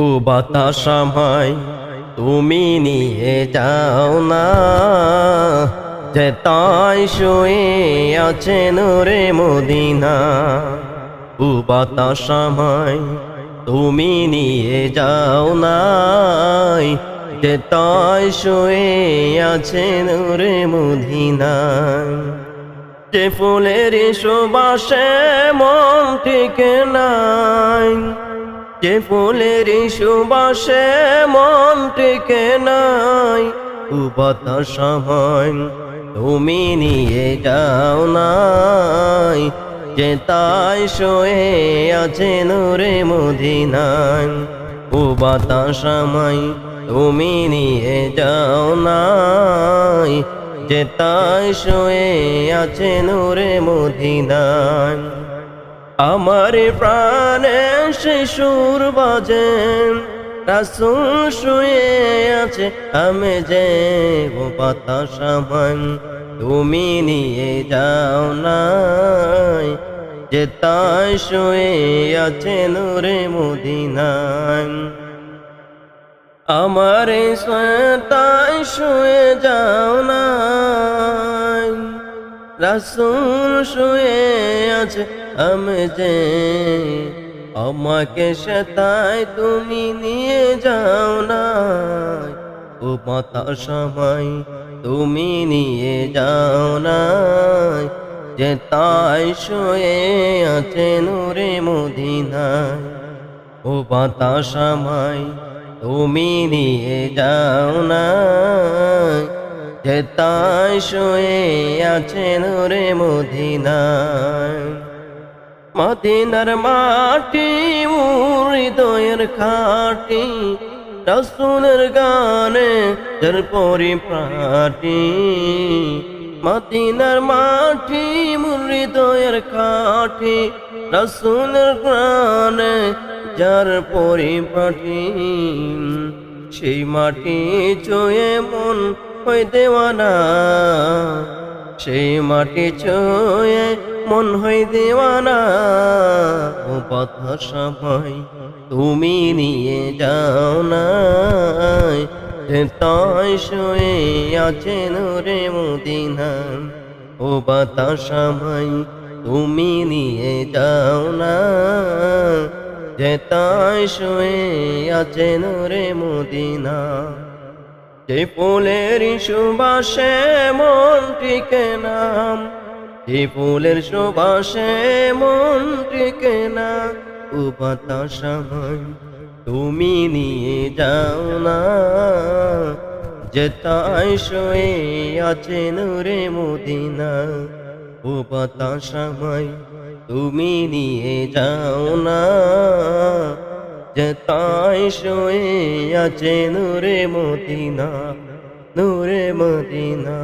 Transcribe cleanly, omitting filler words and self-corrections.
ও বাতাস আমায় তুমি নিয়ে যাও না, যে তাই শুয়ে আছে নূরে মদিনা। ও বাতাস আমায় তুমি নিয়ে যাও না, যে তাই শুয়ে আছে নূরে মদিনা। যে ফুলের সুবাসে মন টিকে নাই, যে ফুলের সুবাসে মন টিকে নাই। ও বাতাস আমায় তুমি নিয়ে যাও নাই, যে তাই শুয়ে আছে নূরে মদিনায়। ও বাতাস আমায় তুমি নিয়ে যাও নাই, যে তাই শুয়ে আছে নূরে মদিনায়। আমার প্রাণে শিশুর বাজে রাসূল শুয়ে আছে, আমি যে ও বাতাস আমায় তুমি নিয়ে যাও নাই, যে তাই শুয়ে আছে নূরে মদিনায়। আমার তাই শুয়ে যাও না, রাসূল শুয়ে আছে, আমি যে আমাকে সেতাই তুমি নিয়ে যাও না। ও বাতাস আমায় তুমি নিয়ে যাও না, যে তাই শুয়ে আছে নূরে মদিনায়। ও বাতাস আমায় তুমি নিয়ে যাও না, যে তাই শুয়ে আছে নূরে মদিনায়। মদিনার মাটি হৃদয়ের খাটি, রাসূলের গানে যার পরিপাটি। মদিনার মাটি হৃদয়ের খাটি, রাসূলের গানে যার পরিপাটি। সেই মাটি চুয়ে মন হই দেওয়ানা, সেই মাটি চুয়ে মন হই দেওয়ানা। ও বাতাস আমায় তুমি নিয়ে যাও না, যে তাই শুয়ে আছে নূরে মদিনা। ও বাতাস আমায় তুমি নিয়ে যাও না, যে তাই শুয়ে আছে নূরে মদিনা। যে ফুলের সুবাসে মন টিকে না, যে ফুলের সুবাসে মন টিকে না। ও বাতাস আমায় তুমি নিয়ে যাও না, যে তাই শুয়ে আছে নূরে মদিনা। ও বাতাস আমায় তুমি নিয়ে যাও না, যে তাই শুয়ে আছে নূরে মদিনা, নূরে মদিনা।